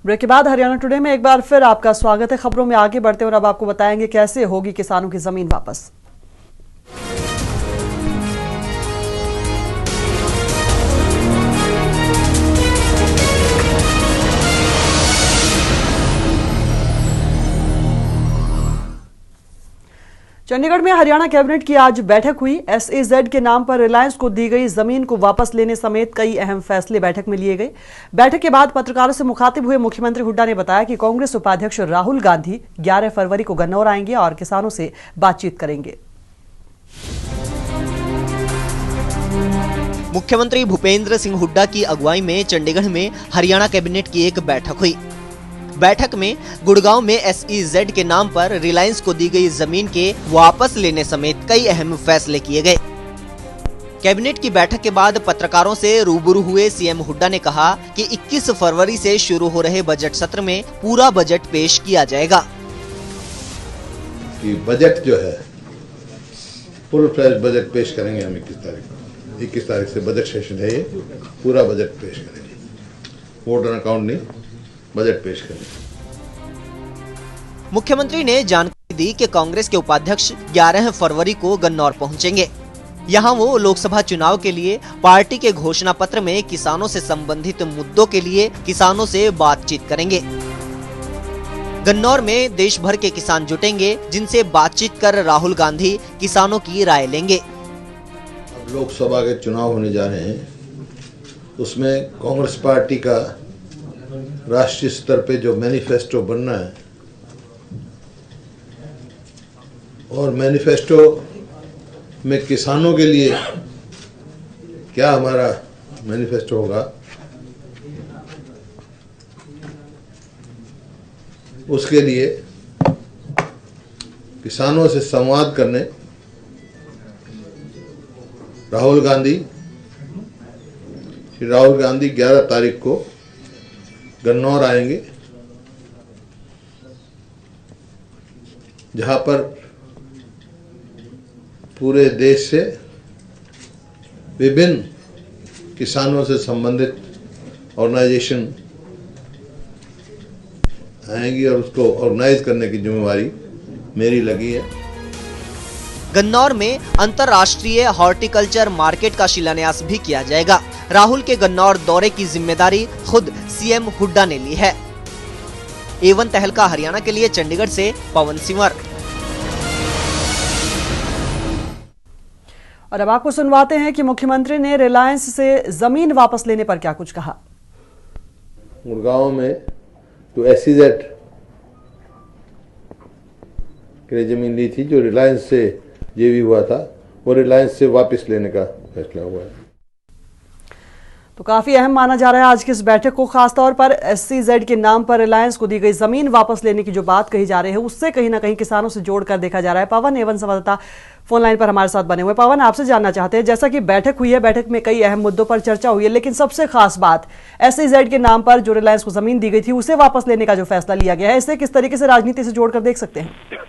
Break के बाद Haryana today में एक बार फिर आपका स्वागत है। खबरों में आगे बढ़ते और अब आपको बताएंगे कैसे होगी किसानों की जमीन वापस। चंडीगढ़ में हरियाणा कैबिनेट की आज बैठक हुई। SEZ के नाम पर रिलायंस को दी गई जमीन को वापस लेने समेत कई अहम फैसले बैठक में लिए गए। बैठक के बाद पत्रकारों से मुखातिब हुए मुख्यमंत्री हुड्डा ने बताया कि कांग्रेस उपाध्यक्ष राहुल गांधी 11 फरवरी को गन्नौर आएंगे और किसानों से बातचीत करेंगे। मुख्यमंत्री भूपेंद्र सिंह हुड्डा की अगुवाई में चंडीगढ़ में हरियाणा कैबिनेट की एक बैठक हुई। बैठक में गुड़गांव में SEZ के नाम पर रिलायंस को दी गई जमीन के वापस लेने समेत कई अहम फैसले किए गए। कैबिनेट की बैठक के बाद पत्रकारों से रूबरू हुए CM हुड्डा ने कहा कि 21 फरवरी से शुरू हो रहे बजट सत्र में पूरा बजट पेश किया जाएगा। कि बजट जो है फुल फ्लैश बजट पेश करेंगे हम 21 तारीख से बजट सेशन है, ये पूरा बजट पेश करेंगे। वोट ऑन अकाउंट नहीं, बजट पेश करेंगे। मुख्यमंत्री ने जानकारी दी कि कांग्रेस के उपाध्यक्ष 11 फरवरी को गन्नौर पहुंचेंगे। यहां वो लोकसभा चुनाव के लिए पार्टी के घोषणा पत्र में किसानों से संबंधित मुद्दों के लिए किसानों से बातचीत करेंगे। गन्नौर में देश भर के किसान जुटेंगे, जिनसे बातचीत कर राहुल गांधी किसानों की राय लेंगे। अब लोकसभा के चुनाव होने जा रहे हैं, उसमें कांग्रेस पार्टी का राष्ट्रीय स्तर पे जो मैनिफेस्टो बनना है और मैनिफेस्टो में किसानों के लिए क्या हमारा मैनिफेस्टो होगा, उसके लिए किसानों से संवाद करने राहुल गांधी 11 तारीख को गन्नौर आएंगे, जहां पर पूरे देश से विभिन्न किसानों से संबंधित ऑर्गेनाइजेशन आएंगी और उसको ऑर्गेनाइज करने की जिम्मेवारी मेरी लगी है। गन्नौर में अंतर्राष्ट्रीय हॉर्टिकल्चर मार्केट का शिलान्यास भी किया जाएगा। राहुल के गन्नौर दौरे की जिम्मेदारी खुद CM हुड्डा ने ली है। A1 तहलका हरियाणा के लिए चंडीगढ़ से पवन सिंवर। और अब आपको सुनवाते हैं कि मुख्यमंत्री ने रिलायंस से जमीन वापस लेने पर क्या कुछ कहा। गुड़गांव में जो SEZ के लिए जमीन ली थी, जो रिलायंस से JV हुआ था, वो रिलायंस से वापस लेने का फैसला हुआ है। तो काफी अहम माना जा रहा है आज की इस बैठक को, खासतौर पर SEZ के नाम पर रिलायंस को दी गई जमीन वापस लेने की जो बात कही जा रही है, उससे कहीं ना कहीं किसानों से जोड़कर देखा जा रहा है। पवन A1 संवाददाता फोन लाइन पर हमारे साथ बने हुए। पवन, आपसे जानना चाहते हैं, जैसा कि बैठक हुई है, बैठक में कई अहम मुद्दों पर चर्चा हुई है, लेकिन सबसे खास बात SEZ के नाम पर जो रिलायंस को जमीन दी गई थी, उसे वापस लेने का जो फैसला लिया गया है, इसे किस तरीके से राजनीति से जोड़कर देख सकते हैं?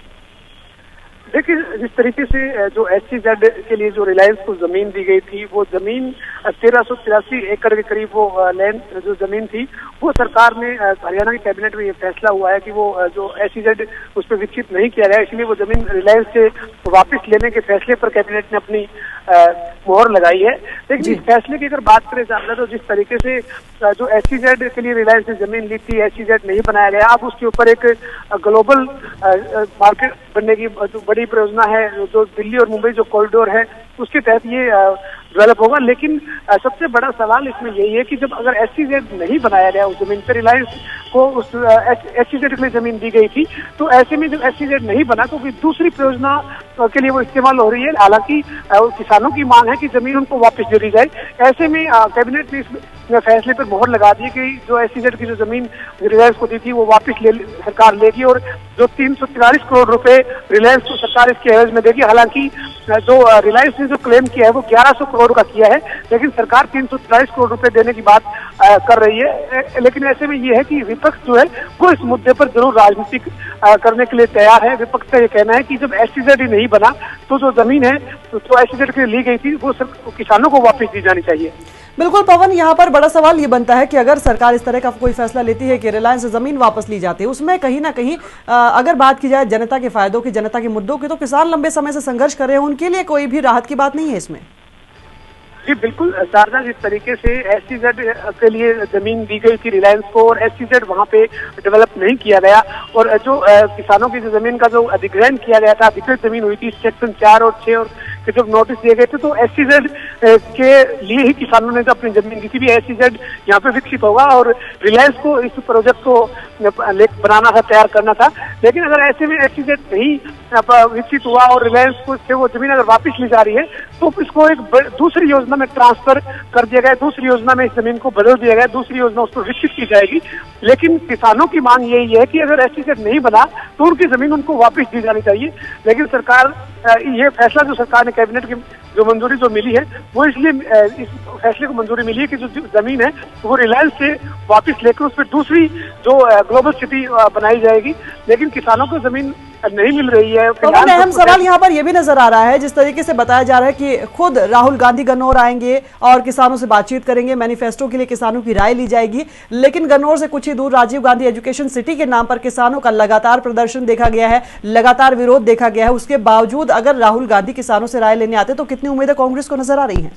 देखिए, जिस तरीके से जो SEZ के लिए जो रिलायंस को जमीन दी गई थी, वो जमीन 1383 एकड़ के करीब वो लैंड जो जमीन थी, वो सरकार ने हरियाणा की कैबिनेट में ये फैसला हुआ है कि वो जो SEZ उस पर विकसित नहीं किया गया, इसलिए वो जमीन रिलायंस से वापस लेने के फैसले पर कैबिनेट ने अपनी मोहर लगाई है। लेकिन इस फैसले की अगर बात करें सामने, तो जिस तरीके से जो SEZ के लिए रिलायंस ने जमीन ली थी, SEZ नहीं बनाया गया, अब उसके ऊपर एक ग्लोबल मार्केट बनने की जो बड़ी परियोजना है, जो दिल्ली और मुंबई जो कॉरिडोर है, उसके तहत ये डेवलप होगा। लेकिन सबसे बड़ा सवाल इसमें यही है कि जब अगर SEZ नहीं बनाया गया उस जमीन पर, रिलायंस को उस SEZ के लिए जमीन दी गई थी, तो ऐसे में जब SEZ नहीं बना तो दूसरी परियोजना के लिए वो इस्तेमाल हो रही है। हालांकि किसानों की मांग है कि जमीन उनको वापस दे दी जाए। ऐसे में कैबिनेट ने इस फैसले पर मोहर लगा दी कि जो SEZ की जो जमीन रिलायंस को दी थी, वो वापस सरकार लेगी और जो 343 करोड़ रुपए रिलायंस को सरकार इसके एवज में देगी। हालांकि जो रिलायंस ने जो क्लेम किया है वो 1100 करोड़ का किया है, लेकिन सरकार 343 करोड़ रुपए देने की बात कर रही है। लेकिन ऐसे में ये है कि विपक्ष जो है वो इस मुद्दे पर जरूर राजनीति करने के लिए तैयार है। विपक्ष का ये कहना है कि जब SEZ ही नहीं बना, तो जो जमीन है जो SEZ के लिए ली गई थी, वो किसानों को वापस दी जानी चाहिए। बिल्कुल पवन, यहाँ पर बड़ा सवाल ये बनता है कि अगर सरकार इस तरह का कोई फैसला लेती है कि रिलायंस से जमीन वापस ली जाती है, उसमें कहीं ना कहीं अगर बात की जाए जनता के फायदों की, जनता के मुद्दों की, तो किसान लंबे समय से संघर्ष कर रहे हैं, उनके लिए कोई भी राहत की बात नहीं है इसमें। जी बिल्कुल शारदा, जिस तरीके से SEZ के लिए जमीन दी गई थी रिलायंस को और SEZ वहां पे डेवलप नहीं किया गया और जो किसानों की जो जमीन का जो अधिग्रहण किया गया था, अधिकृत जमीन हुई थी सेक्शन 4 और 6 और के जब नोटिस दिए गए थे, तो SEZ के लिए ही किसानों ने जो अपनी जमीन दी थी, भी SEZ यहाँ पे विकसित होगा और रिलायंस को इस प्रोजेक्ट को बनाना था, तैयार करना था। लेकिन अगर ऐसे में SEZ नहीं विकसित हुआ और रिलायंस को से वो जमीन अगर वापस ली जा रही है, तो इसको एक दूसरी योजना में ट्रांसफर कर दिया गया, दूसरी योजना में इस जमीन को बदल दिया गया, दूसरी योजना उसको विकसित की जाएगी। लेकिन किसानों की मांग यही है कि अगर SEZ नहीं बना तो उनकी जमीन उनको वापस दी जानी चाहिए। लेकिन सरकार ये फैसला जो सरकार ने कैबिनेट की जो मंजूरी जो मिली है, वो इसलिए इस फैसले को मंजूरी मिली है कि जो जमीन है वो रिलायंस से वापस लेकर उस पर दूसरी जो ग्लोबल सिटी बनाई जाएगी। लेकिन किसानों को जमीन नहीं मिल रही है। अहम सवाल यहाँ पर यह भी नजर आ रहा है, जिस तरीके से बताया जा रहा है कि खुद राहुल गांधी गन्नौर आएंगे और किसानों से बातचीत करेंगे, मैनिफेस्टो के लिए किसानों की राय ली जाएगी, लेकिन गन्नौर से कुछ ही दूर राजीव गांधी एजुकेशन सिटी के नाम पर किसानों का लगातार प्रदर्शन देखा गया है, लगातार विरोध देखा गया है। उसके बावजूद अगर राहुल गांधी किसानों से राय लेने आते तो कितनी उम्मीदें कांग्रेस को नजर आ रही हैं?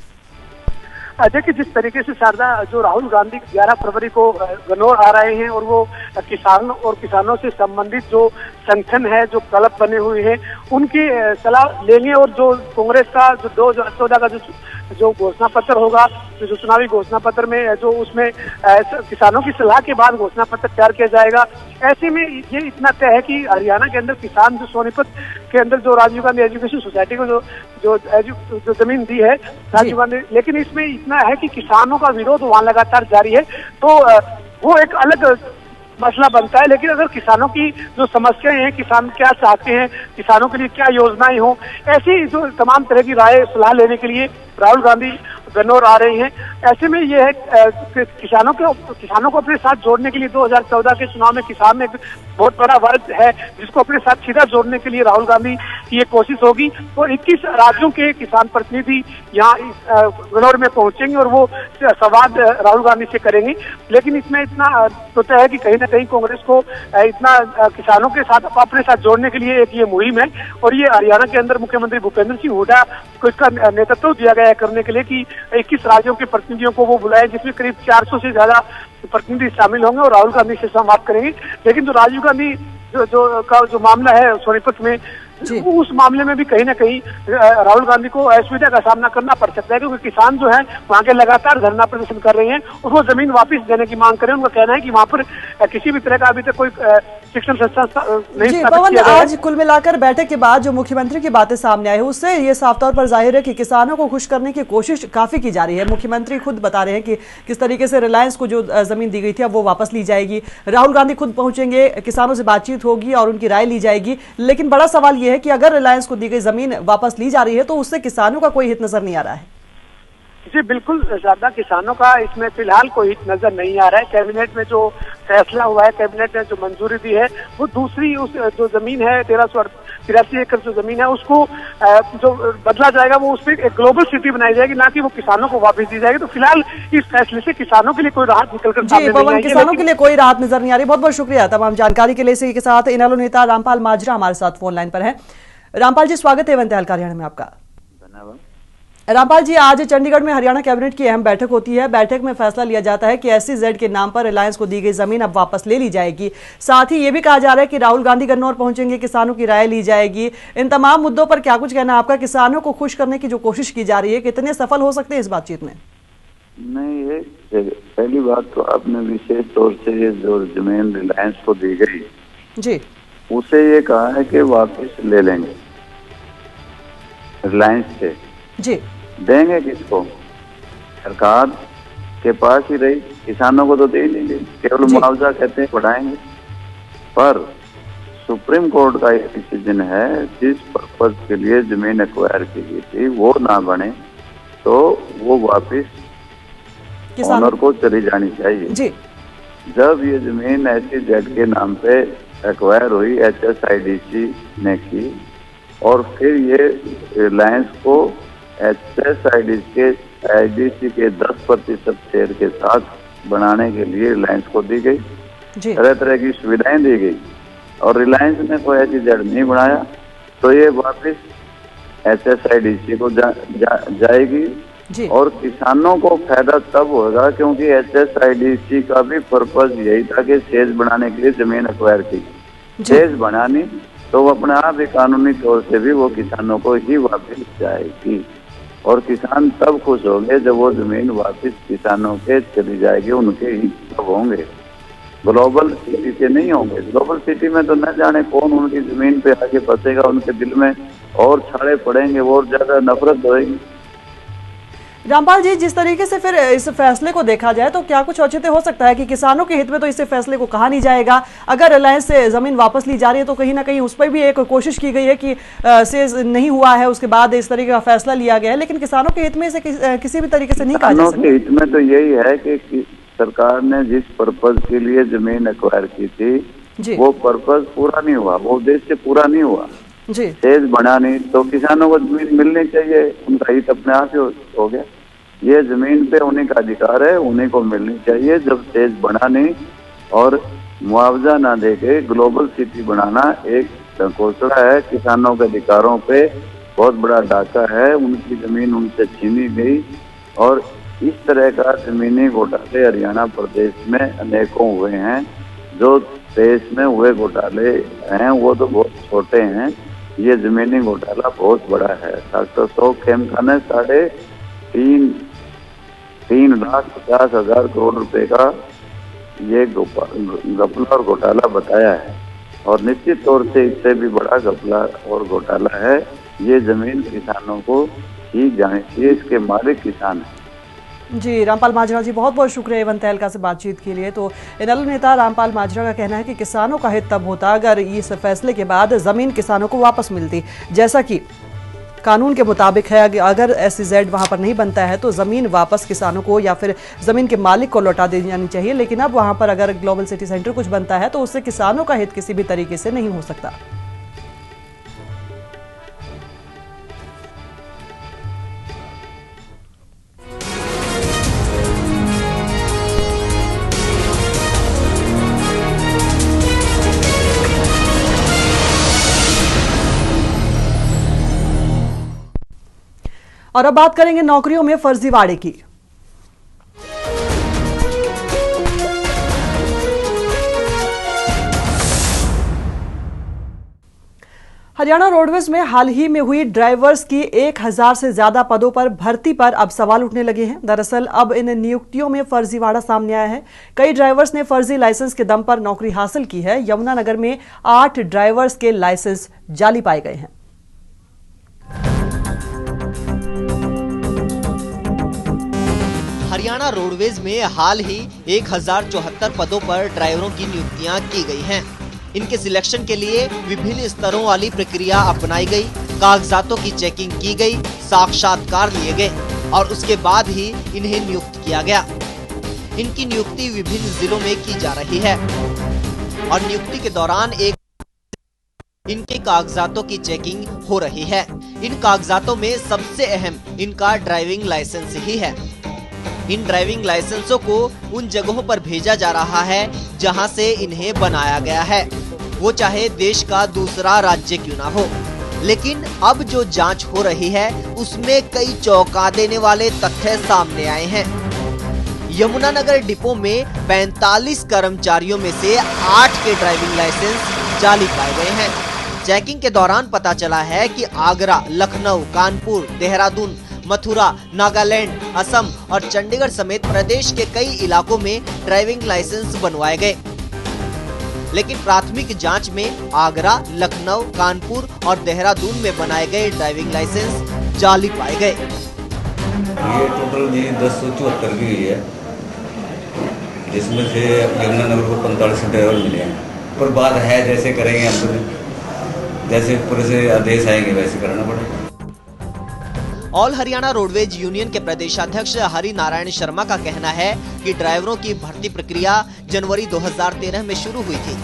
देखिए, जिस तरीके से शारदा, जो राहुल गांधी 11 फरवरी को गन्नौर आ रहे हैं और वो किसानों से संबंधित जो संगठन है, जो क्लब बने हुए हैं, उनकी सलाह लेंगे और जो कांग्रेस का जो 2014 का जो घोषणा पत्र होगा, जो चुनावी घोषणा पत्र में जो उसमें किसानों की सलाह के बाद घोषणा पत्र तैयार किया जाएगा। ऐसे में ये इतना तय है कि हरियाणा के अंदर किसान जो सोनीपत के अंदर जो राजीव गांधी एजुकेशन सोसाइटी को जो जमीन दी है राजीव गांधी, लेकिन इसमें इतना है कि किसानों का विरोध वहां लगातार जारी है, तो वो एक अलग मसला बनता है। लेकिन अगर किसानों की जो समस्याएं हैं, किसान क्या चाहते हैं, किसानों के लिए क्या योजनाएं हो, ऐसी जो तमाम तरह की राय सलाह लेने के लिए राहुल गांधी गन्नौर आ रही हैं। ऐसे में यह है कि किसानों को अपने साथ जोड़ने के लिए 2014 के चुनाव में किसान एक बहुत बड़ा वर्ग है जिसको अपने साथ सीधा जोड़ने के लिए राहुल गांधी की ये कोशिश होगी। और 21 राज्यों के किसान प्रतिनिधि यहाँ गन्नौर में पहुंचेंगे और वो संवाद राहुल गांधी से करेंगे। लेकिन इसमें इतना तो तय है कि कहीं ना कहीं कांग्रेस को इतना किसानों के साथ अपने साथ जोड़ने के लिए एक ये मुहिम है और ये हरियाणा के अंदर मुख्यमंत्री भूपेंद्र सिंह हुड्डा को इसका नेतृत्व दिया गया है करने के लिए कि 21 राज्यों के प्रतिनिधियों को वो बुलाए, जिसमें करीब 400 से ज्यादा प्रतिनिधि शामिल होंगे और राहुल गांधी से संवाद करेंगे। लेकिन जो राजीव गांधी जो मामला है सोनीपत में, उस मामले में भी कहीं ना कहीं राहुल गांधी को असुविधा का सामना करना पड़ सकता है, क्योंकि किसान जो है वहाँ के लगातार धरना प्रदर्शन कर रहे हैं और वो जमीन वापस देने की मांग कर रहे हैं। उनका कहना है कि वहाँ पर किसी भी तरह का अभी तक कोई शिक्षण संस्था नहीं स्थापित किया गया है। आज कुल मिलाकर बैठक के बाद जो मुख्यमंत्री की बातें सामने आई है, उससे ये साफ तौर पर जाहिर है कि किसानों को खुश करने की कोशिश काफी की जा रही है। मुख्यमंत्री खुद बता रहे हैं कि किस तरीके से रिलायंस को जो जमीन दी गई थी अब वो वापस ली जाएगी, राहुल गांधी खुद पहुंचेंगे, किसानों से बातचीत होगी और उनकी राय ली जाएगी। लेकिन बड़ा सवाल यह है कि अगर रिलायंस को दी गई जमीन वापस ली जा रही है तो उससे किसानों का कोई हित नजर नहीं आ रहा है। जी बिल्कुल ज्यादा किसानों का इसमें फिलहाल कोई हित नजर नहीं आ रहा है। कैबिनेट में जो फैसला हुआ है, कैबिनेट ने जो मंजूरी दी है, वो दूसरी उस जो जमीन है 1383 एकड़ जो जमीन है उसको जो बदला जाएगा, वो उसमें एक ग्लोबल सिटी बनाई जाएगी, ना कि वो किसानों को वापस दी जाएगी। तो फिलहाल इस फैसले से किसानों के लिए कोई राहत निकलकर सामने नहीं आई है। किसानों के लिए कोई राहत नजर नहीं आ रही। बहुत बहुत शुक्रिया तमाम जानकारी के लिए। इसी के साथ इनेलो नेता रामपाल माजरा हमारे साथ फोन लाइन पर है। रामपाल जी, स्वागत है एवं हरियाणा में आपका। धन्यवाद। रामपाल जी, आज चंडीगढ़ में हरियाणा कैबिनेट की अहम बैठक होती है। बैठक में फैसला लिया जाता है कि SEZ के नाम पर रिलायंस को दी गई जमीन अब वापस ले ली जाएगी। साथ ही ये भी कहा जा रहा है कि राहुल गांधी गन्नौर पहुंचेंगे, किसानों की राय ली जाएगी। इन तमाम मुद्दों पर क्या कुछ कहना है आपका? किसानों को खुश करने की जो कोशिश की जा रही है, कितने सफल हो सकते हैं इस बातचीत में? नहीं, ये पहली बात तो आपने विशेष तौर से ये जो जमीन रिलायंस को दी गई जी, उसे ये कहा है कि वापस ले लेंगे रिलायंस से। जी, देंगे किसको? सरकार के पास ही रही, किसानों को तो दे नहीं दे, केवल मुआवजा कहते हैं बढ़ाएंगे। पर सुप्रीम कोर्ट का एक डिसीजन है, जिस पर्पज के लिए जमीन एक्वायर की गई थी वो ना बने तो वो वापिस ओनर को चली जानी चाहिए। जी। जब ये जमीन SEZ के नाम पे एक्वायर हुई, HSIDC ने की, और फिर ये रिलायंस को HSIDC के 10% शेयर के साथ बनाने के लिए रिलायंस को दी गई। तरह तरह की सुविधाएं दी गई और रिलायंस ने कोई SEZ नहीं बनाया तो ये वापस HSIDC को जाएगी और किसानों को फायदा तब होगा क्योंकि HSIDC का भी पर्पज यही था कि सेज बनाने के लिए जमीन एक्वायर की। सेज बनानी तो वो अपने आप ही कानूनी तौर से भी वो किसानों को ही वापस जाएगी और किसान तब खुश होंगे जब वो जमीन वापस किसानों के चली जाएगी, उनके ही तब होंगे, ग्लोबल सिटी से नहीं होंगे। ग्लोबल सिटी में तो न जाने कौन उनकी जमीन पे आके बसेगा, उनके दिल में और छाड़े पड़ेंगे, और ज्यादा नफरत होगी। रामपाल जी, जिस तरीके से फिर इस फैसले को देखा जाए तो क्या कुछ औचित्य हो सकता है कि किसानों के हित में तो इस फैसले को कहा नहीं जाएगा, अगर रिलायंस से जमीन वापस ली जा रही है तो कहीं ना कहीं उस पर भी एक कोशिश की गई है कि सेज नहीं हुआ है, उसके बाद इस तरीके का फैसला लिया गया है, लेकिन किसानों के हित में इसे किसी भी तरीके से नहीं कहा जा सकता। किसानों के हित में तो यही है कि सरकार ने जिस पर्पज के लिए जमीन एक्वायर की थी वो पर्पज पूरा नहीं हुआ, वो उद्देश्य पूरा नहीं हुआ। सेज बना नहीं तो किसानों को जमीन मिलनी चाहिए, उनका हित अपने आप ही हो गया। ये जमीन पे उन्हीं का अधिकार है, उन्हीं को मिलनी चाहिए। जब सेज बना नहीं और मुआवजा ना देके ग्लोबल सिटी बनाना एक घोषणा है, किसानों के अधिकारों पे बहुत बड़ा डाका है, उनकी जमीन उनसे छीनी गई और इस तरह का जमीनी घोटाले हरियाणा प्रदेश में अनेकों हुए हैं। जो देश में हुए घोटाले हैं वो तो बहुत छोटे हैं, ये जमीनी घोटाला बहुत बड़ा है। डॉक्टर शौक खेमका ने 3,50,000 करोड़ रुपए का ये घपला और घोटाला बताया है और निश्चित तौर से इससे भी बड़ा घपला और घोटाला है। ये जमीन किसानों को ही जानी चाहिए, इसके मालिक किसान है। जी, रामपाल माजरा जी, बहुत बहुत शुक्रिया एवन तहलका से बातचीत के लिए। तो इनेलो नेता रामपाल माजरा का कहना है कि किसानों का हित तब होता अगर इस फैसले के बाद जमीन किसानों को वापस मिलती, जैसा कि कानून के मुताबिक है। अगर SEZ वहां पर नहीं बनता है तो जमीन वापस किसानों को या फिर जमीन के मालिक को लौटा दी जानी चाहिए, लेकिन अब वहां पर अगर ग्लोबल सिटी सेंटर कुछ बनता है तो उससे किसानों का हित किसी भी तरीके से नहीं हो सकता। और अब बात करेंगे नौकरियों में फर्जीवाड़े की। हरियाणा रोडवेज में हाल ही में हुई ड्राइवर्स की 1000 से ज्यादा पदों पर भर्ती पर अब सवाल उठने लगे हैं। दरअसल अब इन नियुक्तियों में फर्जीवाड़ा सामने आया है। कई ड्राइवर्स ने फर्जी लाइसेंस के दम पर नौकरी हासिल की है। यमुनानगर में 8 ड्राइवर्स के लाइसेंस जाली पाए गए हैं। हरियाणा रोडवेज में हाल ही 1074 पदों पर ड्राइवरों की नियुक्तियां की गई हैं। इनके सिलेक्शन के लिए विभिन्न स्तरों वाली प्रक्रिया अपनाई गई, कागजातों की चेकिंग की गई, साक्षात्कार लिए गए और उसके बाद ही इन्हें नियुक्त किया गया। इनकी नियुक्ति विभिन्न जिलों में की जा रही है और नियुक्ति के दौरान इनके कागजातों की चेकिंग हो रही है। इन कागजातों में सबसे अहम इनका ड्राइविंग लाइसेंस ही है। इन ड्राइविंग लाइसेंसों को उन जगहों पर भेजा जा रहा है जहां से इन्हें बनाया गया है, वो चाहे देश का दूसरा राज्य क्यों ना हो। लेकिन अब जो जांच हो रही है उसमें कई चौंका देने वाले तथ्य सामने आए हैं। यमुनानगर डिपो में 45 कर्मचारियों में से 8 के ड्राइविंग लाइसेंस जाली पाए गए हैं। चेकिंग के दौरान पता चला है कि आगरा, लखनऊ, कानपुर, देहरादून, मथुरा, नागालैंड, असम और चंडीगढ़ समेत प्रदेश के कई इलाकों में ड्राइविंग लाइसेंस बनवाए गए, लेकिन प्राथमिक जांच में आगरा, लखनऊ, कानपुर और देहरादून में बनाए गए ड्राइविंग लाइसेंस जाली पाए गए। ये टोटल 1074 की है, जिसमें से यमुनानगर को 45 ड्राइवर मिले हैं। पर बात है जैसे करेंगे हम, तो जैसे पूरे से आदेश आएंगे वैसे करना पड़ेगा। ऑल हरियाणा रोडवेज यूनियन के प्रदेशाध्यक्ष हरि नारायण शर्मा का कहना है कि ड्राइवरों की भर्ती प्रक्रिया जनवरी 2013 में शुरू हुई थी।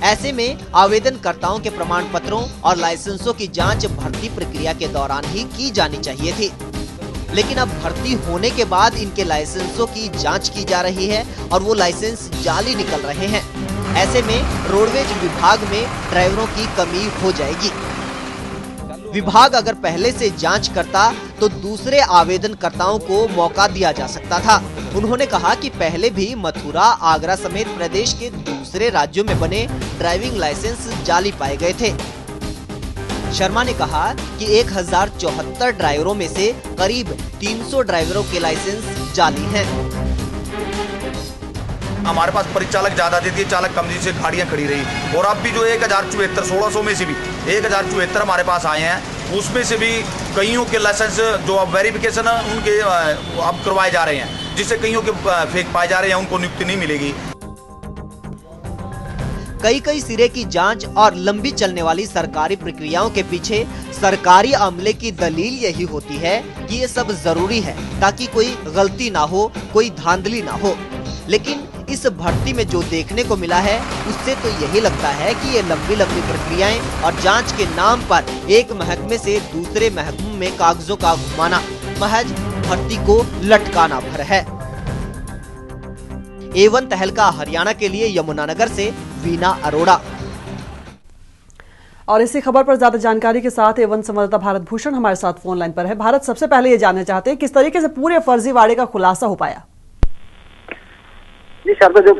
ऐसे में आवेदनकर्ताओं के प्रमाण पत्रों और लाइसेंसों की जांच भर्ती प्रक्रिया के दौरान ही की जानी चाहिए थी, लेकिन अब भर्ती होने के बाद इनके लाइसेंसों की जांच की जा रही है और वो लाइसेंस जाली निकल रहे हैं। ऐसे में रोडवेज विभाग में ड्राइवरों की कमी हो जाएगी। विभाग अगर पहले से जांच करता तो दूसरे आवेदनकर्ताओं को मौका दिया जा सकता था। उन्होंने कहा कि पहले भी मथुरा, आगरा समेत प्रदेश के दूसरे राज्यों में बने ड्राइविंग लाइसेंस जाली पाए गए थे। शर्मा ने कहा कि 1074 ड्राइवरों में से करीब 300 ड्राइवरों के लाइसेंस जाली हैं। हमारे पास परिचालक ज्यादा देती है, चालक कम से गाड़ियां खड़ी रही। और अब भी जो 1074 1600 में से भी 1074 हमारे पास आए हैं, उसमें से भी कईयों के लाइसेंस जो अब वेरिफिकेशन उनके अब करवाए जा रहे हैं, जिससे कईयों के फेक पाए जा रहे हैं, उनको नियुक्ति नहीं मिलेगी। कई सिरे की जांच और लंबी चलने वाली सरकारी प्रक्रियाओं के पीछे सरकारी अमले की दलील यही होती है कि ये सब जरूरी है ताकि कोई गलती ना हो, कोई धांधली ना हो। लेकिन इस भर्ती में जो देखने को मिला है उससे तो यही लगता है कि ये लंबी प्रक्रियाएं और जांच के नाम पर एक महकमे से दूसरे महकमे में कागजों का घुमाना महज भर्ती को लटकाना भर है। A1 तहलका हरियाणा के लिए यमुनानगर से वीना अरोड़ा। और इसी खबर पर ज्यादा जानकारी के साथ A1 संवाददाता भारत भूषण हमारे साथ फोन लाइन पर है। भारत, सबसे पहले ये जानना चाहते हैं किस तरीके से पूरे फर्जीवाड़े का खुलासा हो पाया? जी शारदा, जब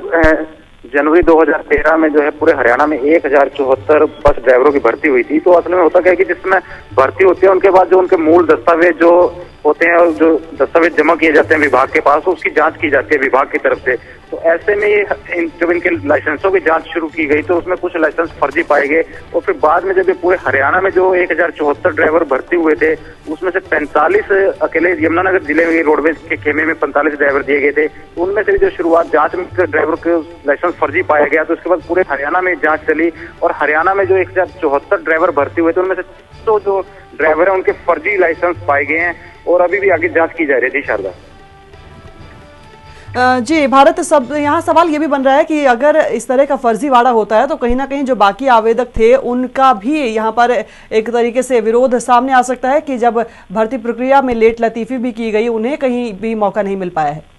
जनवरी 2013 में जो है पूरे हरियाणा में 1074 बस ड्राइवरों की भर्ती हुई थी, तो असल में होता क्या है कि जिसमें भर्ती होती है उनके बाद जो उनके मूल दस्तावेज जो होते हैं और जो दस्तावेज जमा किए जाते हैं विभाग के पास, उसकी जांच की जाती है विभाग की तरफ से। तो ऐसे में जब इनके लाइसेंसों की जांच शुरू की गई तो उसमें कुछ लाइसेंस फर्जी पाए गए। और फिर बाद में जब ये पूरे हरियाणा में जो 1074 ड्राइवर भर्ती हुए थे, उसमें से 45 अकेले यमुनानगर जिले में रोडवेज के खेमे में 45 ड्राइवर दिए गए थे। तो उनमें से भी जो शुरुआत जांच में ड्राइवर के लाइसेंस फर्जी पाया गया, तो उसके बाद पूरे हरियाणा में जांच चली और हरियाणा में जो 1074 ड्राइवर भर्ती हुए थे उनमें से तो जो ड्राइवर है उनके फर्जी लाइसेंस पाए गए हैं और अभी भी आगे जांच की जा रही थी। शारदा जी भारत, सब यहाँ सवाल ये भी बन रहा है कि अगर इस तरह का फर्जीवाड़ा होता है तो कहीं ना कहीं जो बाकी आवेदक थे उनका भी यहाँ पर एक तरीके से विरोध सामने आ सकता है कि जब भर्ती प्रक्रिया में लेट लतीफी भी की गई, उन्हें कहीं भी मौका नहीं मिल पाया है।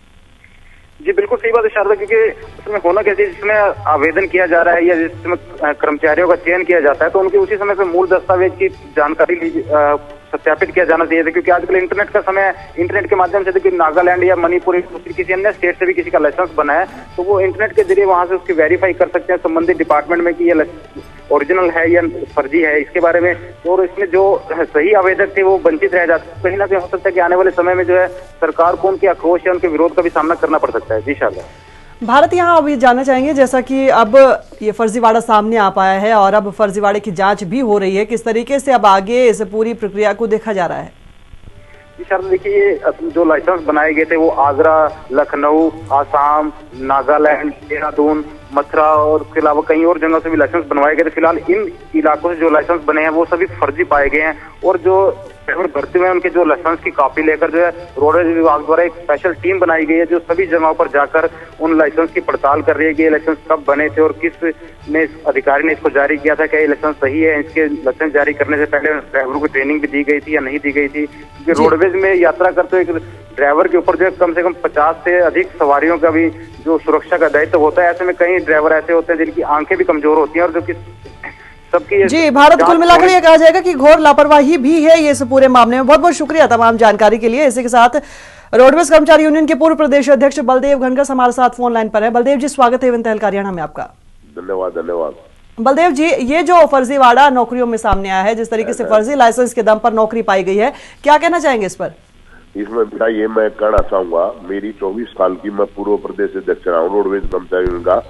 जी बिल्कुल सही बात है शारदा, क्योंकि उसमें होना कैसे, जिसमें आवेदन किया जा रहा है या जिसमें कर्मचारियों का चयन किया जाता है तो उनके उसी समय पे मूल दस्तावेज की जानकारी सत्यापित किया जाना चाहिए था। क्योंकि आजकल इंटरनेट का समय है, इंटरनेट के माध्यम से देखिए नागालैंड या मणिपुर किसी अन्य स्टेट से भी किसी का लाइसेंस बना है तो वो इंटरनेट के जरिए वहां से उसकी वेरीफाई कर सकते हैं संबंधित डिपार्टमेंट में कि ये ओरिजिनल है या फर्जी है इसके बारे में। और इसमें जो सही आवेदक थे वो वंचित रह जाते, कहीं ना कहीं हो सकता है कि आने वाले समय में जो है सरकार को उनके आक्रोश या उनके विरोध का भी सामना करना पड़ सकता है। जी शारदा। भारत, यहाँ अभी जानना चाहेंगे, जैसा कि अब ये फर्जीवाड़ा सामने आ पाया है और अब फर्जीवाड़े की जांच भी हो रही है, किस तरीके से अब आगे इस पूरी प्रक्रिया को देखा जा रहा है? जी सर, देखिए जो लाइसेंस बनाए गए थे वो आगरा, लखनऊ, आसाम, नागालैंड, देहरादून, मथुरा और उसके अलावा कई और जगहों से भी लाइसेंस बनवाए गए थे। फिलहाल इन इलाकों से जो लाइसेंस बने हैं वो सभी फर्जी पाए गए हैं और जो ड्राइवर भर्ती हुए हैं उनके जो लाइसेंस की कॉपी लेकर जो है रोडवेज विभाग द्वारा एक स्पेशल टीम बनाई गई है जो सभी जगहों पर जाकर उन लाइसेंस की पड़ताल कर रही है कि ये लाइसेंस कब बने थे और किस ने अधिकारी ने इसको जारी किया था, क्या ये लाइसेंस सही है। इसके लाइसेंस जारी करने से पहले ड्राइवरों को ट्रेनिंग भी दी गई थी या नहीं दी गई थी, क्योंकि रोडवेज में यात्रा करते एक ड्राइवर के ऊपर जो है कम से कम 50 से अधिक सवारियों का भी जो सुरक्षा का दायित्व होता है। ऐसे में कई ड्राइवर ऐसे होते हैं जिनकी आंखें भी कमजोर होती हैं और जो कि सबकी जी भारत, कुल मिलाकर ये कहा जाएगा कि घोर लापरवाही भी है ये इस पूरे मामले में। बहुत बहुत शुक्रिया तमाम जानकारी के लिए। इसी के साथ रोडवेज कर्मचारी यूनियन के पूर्व प्रदेश अध्यक्ष बलदेव घनघस हमारे साथ फोन लाइन पर है। बलदेव जी, स्वागत है A1 तहलका हरियाणा में आपका। धन्यवाद। बलदेव जी, ये जो फर्जीवाड़ा नौकरियों में सामने आया है, जिस तरीके से फर्जी लाइसेंस के दम पर नौकरी पाई गई है, क्या कहना चाहेंगे इस पर? इसमें बेटा ये मैं कहना चाहूंगा, मेरी 24 साल की मैं पूर्व प्रदेश अध्यक्ष रहा हूँ रोडवेज कर्मचारी यूनियन का।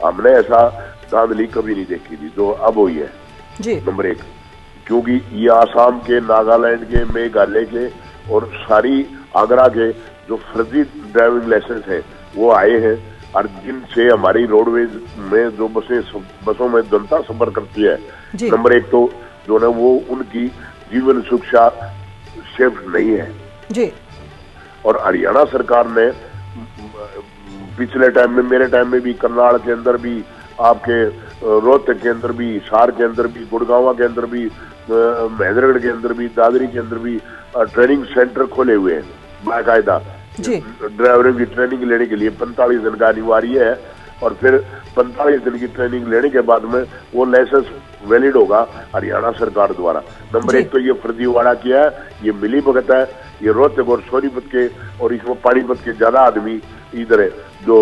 हमने ऐसा धांधली कभी नहीं देखी थी जो अब हुई है जी। नंबर 1, क्योंकि ये आसाम के, नागालैंड के, मेघालय के और सारी आगरा के जो फर्जी ड्राइविंग लाइसेंस है वो आए हैं और जिनसे हमारी रोडवेज में जो बसों में जनता सफर करती है, नंबर 1 तो जो है वो उनकी जीवन सुरक्षा सेफ नहीं है जी। और हरियाणा सरकार ने पिछले टाइम में, मेरे टाइम में भी, करनाल के अंदर भी आपके रोहतक के अंदर भी, हिसार के अंदर भी, गुड़गांव के अंदर भी, महेंद्रगढ़ के अंदर भी, दादरी के अंदर भी ट्रेनिंग सेंटर खोले हुए हैं बाकायदा ड्राइवरों की ट्रेनिंग लेने के लिए। 45 दिन का अनिवार्य है और फिर 45 दिन की ट्रेनिंग लेने के बाद में वो लाइसेंस वैलिड होगा हरियाणा सरकार द्वारा। नंबर 1 तो ये फर्जीवाड़ा किया है, ये मिली भगत है, ये रोहतक और सोनीपत के और इसमें पानीपत के ज्यादा आदमी इधर जो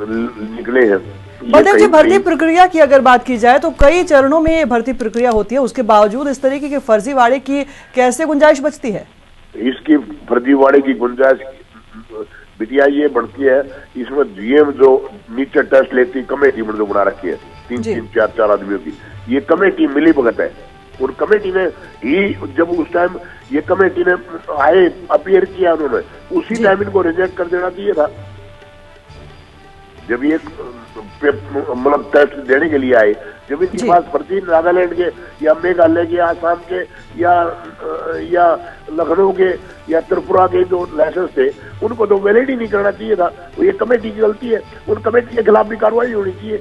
निकले हैं। बलदेव जी, भर्ती प्रक्रिया की अगर बात की जाए तो कई चरणों में ये भर्ती प्रक्रिया होती है, उसके बावजूद इस तरीके के फर्जीवाड़े की कैसे गुंजाइश बचती है? इसकी फर्जीवाड़े की गुंजाइश बिटिया ये बढ़ती है, इसमें जीएम जो नीचे टेस्ट लेती कमेटी में जो बना रखी है 3-3, 4-4 आदमियों की, ये कमेटी मिली भगत है। और कमेटी ने ही जब उस टाइम ये कमेटी ने आए अपीयर किया उन्होंने, उसी टाइम इनको रिजेक्ट कर देना चाहिए था। जब ये मतलब टेस्ट देने के लिए आए, जब इनके पास भर्ती नागालैंड के या मेघालय के, आसाम के या लखनऊ के या त्रिपुरा के जो लाइसेंस थे उनको तो वैलिड ही नहीं करना चाहिए था। तो ये कमेटी की गलती है, उन कमेटी के खिलाफ भी कार्रवाई होनी चाहिए।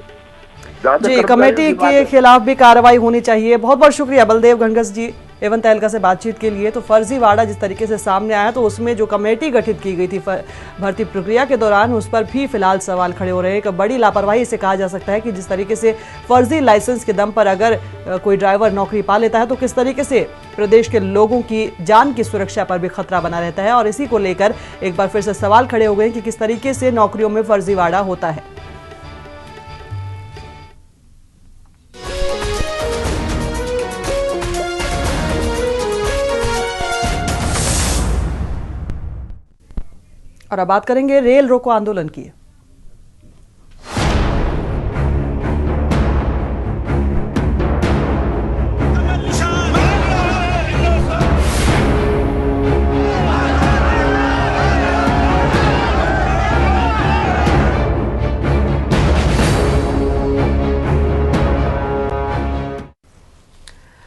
जी, कमेटी के खिलाफ भी कार्रवाई होनी चाहिए। बहुत बहुत शुक्रिया बलदेव घनघस जी एवं तहलका से बातचीत के लिए। तो फर्जीवाड़ा जिस तरीके से सामने आया, तो उसमें जो कमेटी गठित की गई थी भर्ती प्रक्रिया के दौरान, उस पर भी फिलहाल सवाल खड़े हो रहे हैं। एक बड़ी लापरवाही से कहा जा सकता है कि जिस तरीके से फर्जी लाइसेंस के दम पर अगर कोई ड्राइवर नौकरी पा लेता है तो किस तरीके से प्रदेश के लोगों की जान की सुरक्षा पर भी खतरा बना रहता है। और इसी को लेकर एक बार फिर से सवाल खड़े हो गए कि किस तरीके से नौकरियों में फर्जीवाड़ा होता है। और अब बात करेंगे रेल रोको आंदोलन की।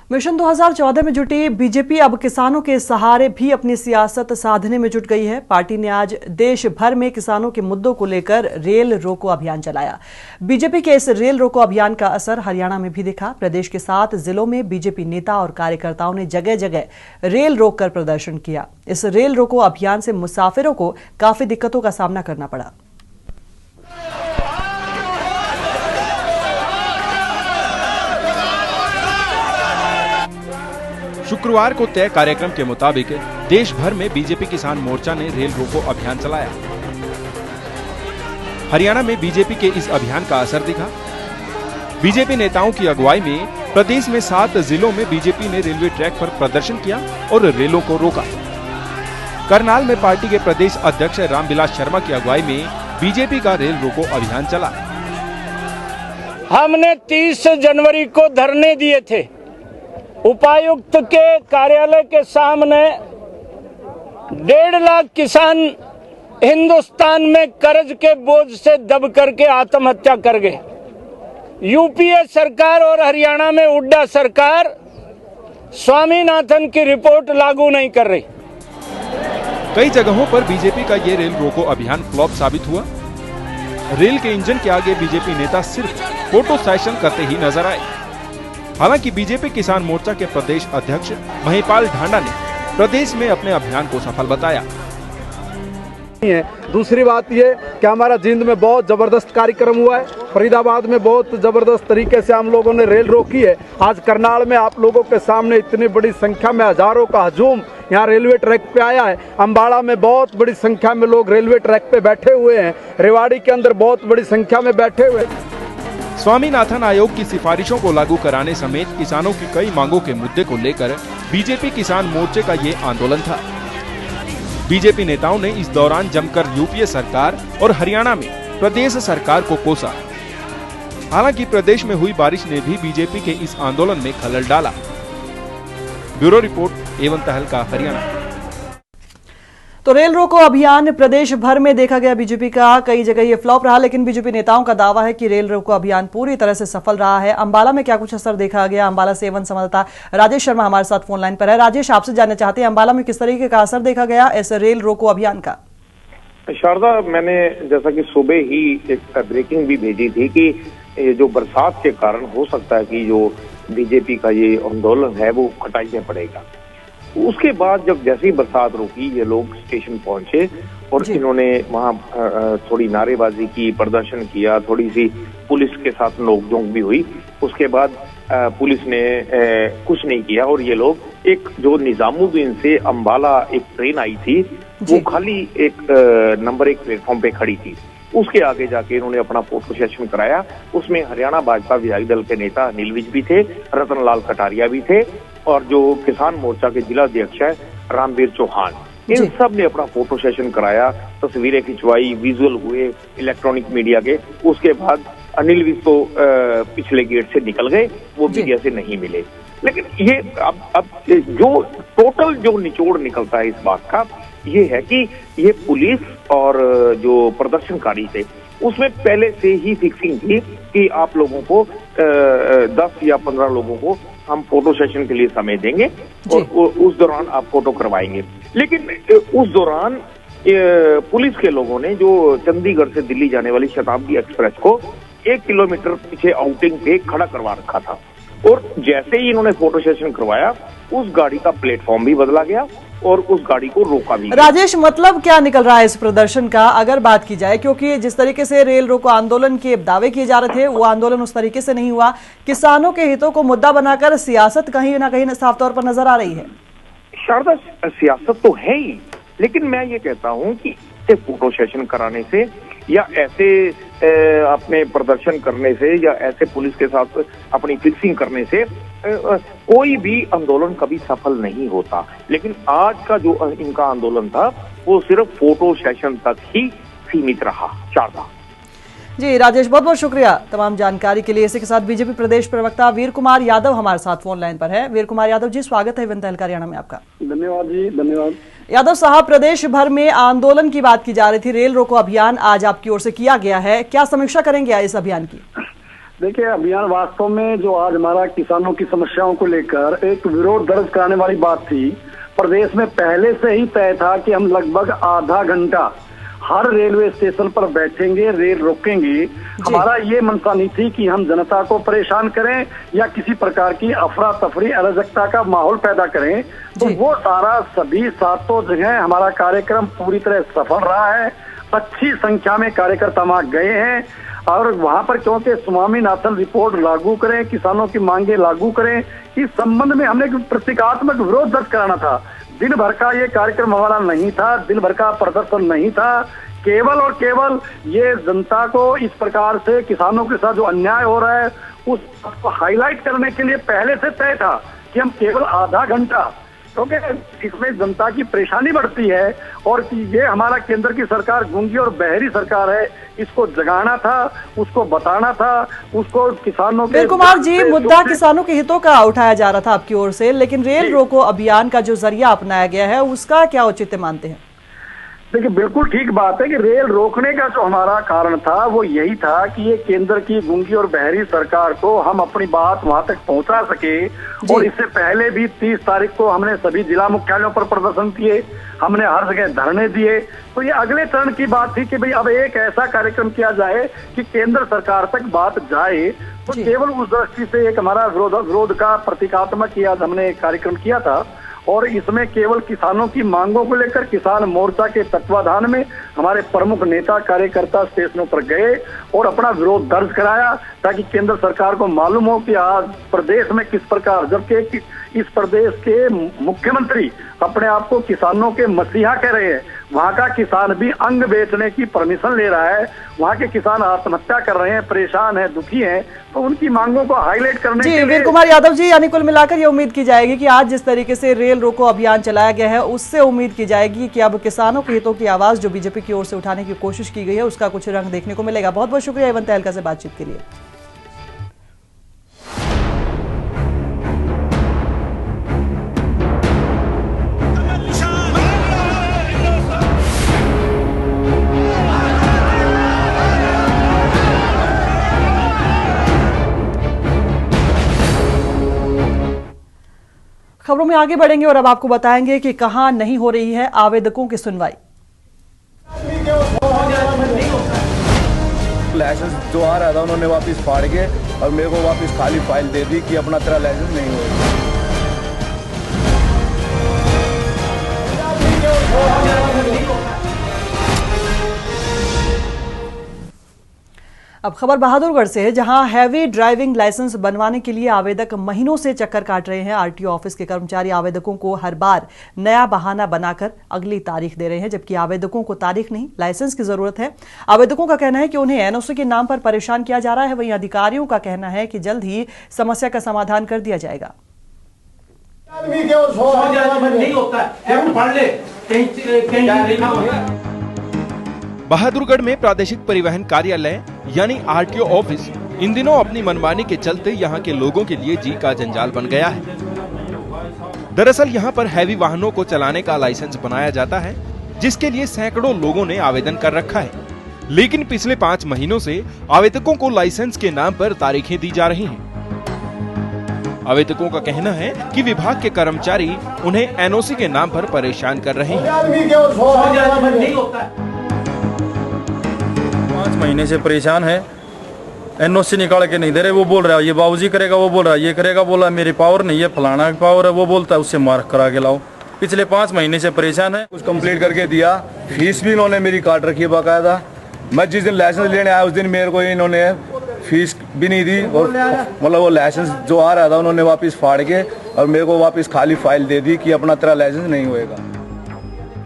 मिशन 2014 में जुटी बीजेपी अब किसानों के सहारे भी अपनी सियासत साधने में जुट गई है। पार्टी ने आज देश भर में किसानों के मुद्दों को लेकर रेल रोको अभियान चलाया। बीजेपी के इस रेल रोको अभियान का असर हरियाणा में भी दिखा। प्रदेश के 7 जिलों में बीजेपी नेता और कार्यकर्ताओं ने जगह जगह रेल रोककर प्रदर्शन किया। इस रेल रोको अभियान से मुसाफिरों को काफी दिक्कतों का सामना करना पड़ा। शुक्रवार को तय कार्यक्रम के मुताबिक देश भर में बीजेपी किसान मोर्चा ने रेल रोको अभियान चलाया। हरियाणा में बीजेपी के इस अभियान का असर दिखा। बीजेपी नेताओं की अगुवाई में प्रदेश में 7 जिलों में बीजेपी ने रेलवे ट्रैक पर प्रदर्शन किया और रेलों को रोका। करनाल में पार्टी के प्रदेश अध्यक्ष रामविलास शर्मा की अगुवाई में बीजेपी का रेल रोको अभियान चला। हमने 30 जनवरी को धरने दिए थे। उपायुक्त के कार्यालय के सामने 1.5 लाख किसान हिंदुस्तान में कर्ज के बोझ से दब करके आत्महत्या कर गए। यूपीए सरकार और हरियाणा में हुड्डा सरकार स्वामीनाथन की रिपोर्ट लागू नहीं कर रही। कई जगहों पर बीजेपी का ये रेल रोको अभियान फ्लॉप साबित हुआ। रेल के इंजन के आगे बीजेपी नेता सिर्फ फोटो सेशन करते ही नजर आए। हालांकि बीजेपी किसान मोर्चा के प्रदेश अध्यक्ष महिपाल ढांडा ने प्रदेश में अपने अभियान को सफल बताया। दूसरी बात ये कि हमारा जींद में बहुत जबरदस्त कार्यक्रम हुआ है, फरीदाबाद में बहुत जबरदस्त तरीके से हम लोगों ने रेल रोकी है। आज करनाल में आप लोगों के सामने इतनी बड़ी संख्या में हजारों का हजूम यहाँ रेलवे ट्रैक पे आया है। अम्बाड़ा में बहुत बड़ी संख्या में लोग रेलवे ट्रैक पे बैठे हुए हैं। रेवाड़ी के अंदर बहुत बड़ी संख्या में बैठे हुए हैं। स्वामीनाथन आयोग की सिफारिशों को लागू कराने समेत किसानों की कई मांगों के मुद्दे को लेकर बीजेपी किसान मोर्चे का ये आंदोलन था। बीजेपी नेताओं ने इस दौरान जमकर यूपीए सरकार और हरियाणा में प्रदेश सरकार को कोसा। हालांकि प्रदेश में हुई बारिश ने भी बीजेपी के इस आंदोलन में खलल डाला। ब्यूरो रिपोर्ट एवं तहलका हरियाणा। तो रेल रोको अभियान प्रदेश भर में देखा गया बीजेपी का, कई जगह ये फ्लॉप रहा, लेकिन बीजेपी नेताओं का दावा है कि रेल रोको अभियान पूरी तरह से सफल रहा है। अंबाला में क्या कुछ असर देखा गया, अंबाला से एवं संवाददाता राजेश शर्मा हमारे साथ फोन लाइन पर है। राजेश, आपसे जानना चाहते हैं अंबाला में किस तरीके का असर देखा गया इस रेल रोको अभियान का? शारदा, मैंने जैसा कि सुबह ही एक ब्रेकिंग भी भेजी थी कि ये जो बरसात के कारण हो सकता है कि जो बीजेपी का ये आंदोलन है वो कटाई में पड़ेगा। उसके बाद जब जैसे ही बरसात रुकी, ये लोग स्टेशन पहुंचे और इन्होंने वहां थोड़ी नारेबाजी की, प्रदर्शन किया, थोड़ी सी पुलिस के साथ नोकझोंक भी हुई। उसके बाद पुलिस ने कुछ नहीं किया और ये लोग एक जो निजामुद्दीन से अंबाला एक ट्रेन आई थी, वो खाली एक नंबर 1 प्लेटफॉर्म पे खड़ी थी। उसके आगे जाके इन्होंने अपना फोटो सेशन कराया। उसमें हरियाणा भाजपा विधायक दल के नेता अनिल विज भी थे, रतन लाल कटारिया भी थे और जो किसान मोर्चा के जिला अध्यक्ष है रामवीर चौहान, इन सब ने अपना फोटो सेशन कराया, तस्वीरें खिंचवाई, विजुअल हुए इलेक्ट्रॉनिक मीडिया के। उसके बाद अनिल विज तो पिछले गेट से निकल गए, वो मीडिया से नहीं मिले। लेकिन ये अब जो टोटल जो निचोड़ निकलता है इस बात का, ये है कि ये पुलिस और जो प्रदर्शनकारी थे उसमें पहले से ही फिक्सिंग थी कि आप लोगों को 10 या 15 लोगों को हम फोटो सेशन के लिए समय देंगे और उस दौरान आप फोटो करवाएंगे। लेकिन उस दौरान पुलिस के लोगों ने जो चंडीगढ़ से दिल्ली जाने वाली शताब्दी एक्सप्रेस को 1 किलोमीटर पीछे आउटिंग पे खड़ा करवा रखा था और जैसे ही इन्होंने फोटो सेशन करवाया, उस गाड़ी का प्लेटफॉर्म भी बदला गया और उस गाड़ी को रोका भी। राजेश, मतलब क्या निकल रहा है इस प्रदर्शन का अगर बात की जाए, क्योंकि जिस तरीके से रेल रोको आंदोलन के दावे किए जा रहे थे वो आंदोलन उस तरीके से नहीं हुआ। किसानों के हितों को मुद्दा बनाकर सियासत कहीं ना कहीं साफ तौर पर नजर आ रही है। शारदा, सियासत तो है ही, लेकिन मैं ये कहता हूं कि फोटो सेशन कराने से या ऐसे अपने प्रदर्शन करने से या ऐसे पुलिस के साथ अपनी फिक्सिंग करने से कोई भी आंदोलन कभी सफल नहीं होता। लेकिन आज का जो इनका आंदोलन था वो सिर्फ फोटो सेशन तक ही सीमित रहा। शारदा जी, राजेश बहुत बहुत शुक्रिया तमाम जानकारी के लिए। इसी के साथ बीजेपी प्रदेश प्रवक्ता वीर कुमार यादव हमारे साथ फोन लाइन पर है। वीर कुमार यादव जी, स्वागत है विंत हरियाणा में आपका। धन्यवाद जी, धन्यवाद। यादव साहब, प्रदेश भर में आंदोलन की बात की जा रही थी, रेल रोको अभियान आज आपकी ओर से किया गया है, क्या समीक्षा करेंगे इस अभियान की? देखिए, अभियान वास्तव में जो आज हमारा किसानों की समस्याओं को लेकर एक विरोध दर्ज कराने वाली बात थी। प्रदेश में पहले से ही तय था कि हम लगभग आधा घंटा हर रेलवे स्टेशन पर बैठेंगे, रेल रोकेंगे। हमारा ये मंशा नहीं थी कि हम जनता को परेशान करें या किसी प्रकार की अफरा तफरी अराजकता का माहौल पैदा करें। तो वो सारा सभी 700 जगह हमारा कार्यक्रम पूरी तरह सफल रहा है। अच्छी संख्या में कार्यकर्ता वहां गए हैं और वहां पर क्योंकि स्वामीनाथन रिपोर्ट लागू करें, किसानों की मांगे लागू करें, इस संबंध में हमने प्रतीकात्मक विरोध दर्ज कराना था। दिन भर का ये कार्यक्रम हमारा नहीं था, दिन भर का प्रदर्शन नहीं था। केवल और केवल ये जनता को इस प्रकार से किसानों के साथ जो अन्याय हो रहा है उसको हाईलाइट करने के लिए पहले से तय था कि हम केवल आधा घंटा, क्योंकि इसमें जनता की परेशानी बढ़ती है और ये हमारा केंद्र की सरकार गूंगी और बहरी सरकार है, इसको जगाना था, उसको बताना था, उसको किसानों के। वीर कुमार जी, मुद्दा किसानों के हितों का उठाया जा रहा था आपकी ओर से, लेकिन रेल रोको अभियान का जो जरिया अपनाया गया है उसका क्या औचित्य मानते हैं? देखिए, बिल्कुल ठीक बात है कि रेल रोकने का जो हमारा कारण था वो यही था कि ये केंद्र की गूंगी और बहरी सरकार को हम अपनी बात वहां तक पहुंचा सके। और इससे पहले भी 30 तारीख को हमने सभी जिला मुख्यालयों पर प्रदर्शन किए, हमने हर जगह धरने दिए। तो ये अगले चरण की बात थी कि भाई अब एक ऐसा कार्यक्रम किया जाए कि केंद्र सरकार तक बात जाए। तो केवल उस दृष्टि से एक हमारा विरोध का प्रतीकात्मक आज हमने कार्यक्रम किया था और इसमें केवल किसानों की मांगों को लेकर किसान मोर्चा के तत्वाधान में हमारे प्रमुख नेता कार्यकर्ता स्टेशनों पर गए और अपना विरोध दर्ज कराया ताकि केंद्र सरकार को मालूम हो कि आज प्रदेश में किस प्रकार, जबकि इस प्रदेश के मुख्यमंत्री अपने आप को किसानों के मसीहा कह रहे हैं, वहाँ का किसान भी अंग बेचने की परमिशन ले रहा है, वहाँ के किसान आत्महत्या कर रहे हैं, परेशान है, दुखी हैं, तो उनकी मांगों को हाईलाइट करने के लिए। वीर कुमार यादव जी, यानी कुल मिलाकर ये उम्मीद की जाएगी कि आज जिस तरीके से रेल रोको अभियान चलाया गया है उससे उम्मीद की जाएगी कि अब किसानों के हितों की आवाज जो बीजेपी की ओर से उठाने की कोशिश की गई है उसका कुछ रंग देखने को मिलेगा। बहुत बहुत शुक्रिया एवं तहलका से बातचीत के लिए। खबरों में आगे बढ़ेंगे और अब आपको बताएंगे कि कहां नहीं हो रही है आवेदकों की सुनवाई। लाइसेंस जो आ रहा था उन्होंने वापस फाड़ के और मेरे को वापस खाली फाइल दे दी कि अपना तेरा लाइसेंस नहीं होगा। अब खबर बहादुरगढ़ से है, जहां हैवी ड्राइविंग लाइसेंस बनवाने के लिए आवेदक महीनों से चक्कर काट रहे हैं। आरटीओ ऑफिस के कर्मचारी आवेदकों को हर बार नया बहाना बनाकर अगली तारीख दे रहे हैं, जबकि आवेदकों को तारीख नहीं लाइसेंस की जरूरत है। आवेदकों का कहना है कि उन्हें एनओसी के नाम पर परेशान किया जा रहा है। वहीं अधिकारियों का कहना है कि जल्द ही समस्या का समाधान कर दिया जाएगा। बहादुरगढ़ में प्रादेशिक परिवहन कार्यालय यानी आरटीओ ऑफिस इन दिनों अपनी मनमानी के चलते यहाँ के लोगों के लिए जी का जंजाल बन गया है। दरअसल यहाँ पर हैवी वाहनों को चलाने का लाइसेंस बनाया जाता है, जिसके लिए सैकड़ों लोगों ने आवेदन कर रखा है। लेकिन पिछले 5 महीनों से आवेदकों को लाइसेंस के नाम पर तारीखें दी जा रही हैं। आवेदकों का कहना है कि विभाग के कर्मचारी उन्हें एनओसी के नाम पर परेशान कर रहे हैं। 5 महीने से परेशान है, एनओसी निकाल के नहीं दे रहे। वो बोल रहा है ये बाबूजी करेगा, वो बोल रहा है ये करेगा, बोला मेरी पावर नहीं है, फलाना पावर है, वो बोलता है उससे मार्क करा के लाओ। पिछले 5 महीने से परेशान है। कुछ कंप्लीट करके दिया, फीस भी इन्होंने मेरी काट रखी है बाकायदा। मैं जिस दिन लाइसेंस लेने आया उस दिन मेरे को इन्होंने फीस भी नहीं दी और मतलब वो लाइसेंस जो आ रहा था उन्होंने वापस फाड़ के और मेरे को वापस खाली फाइल दे दी कि अपना तेरा लाइसेंस नहीं होएगा।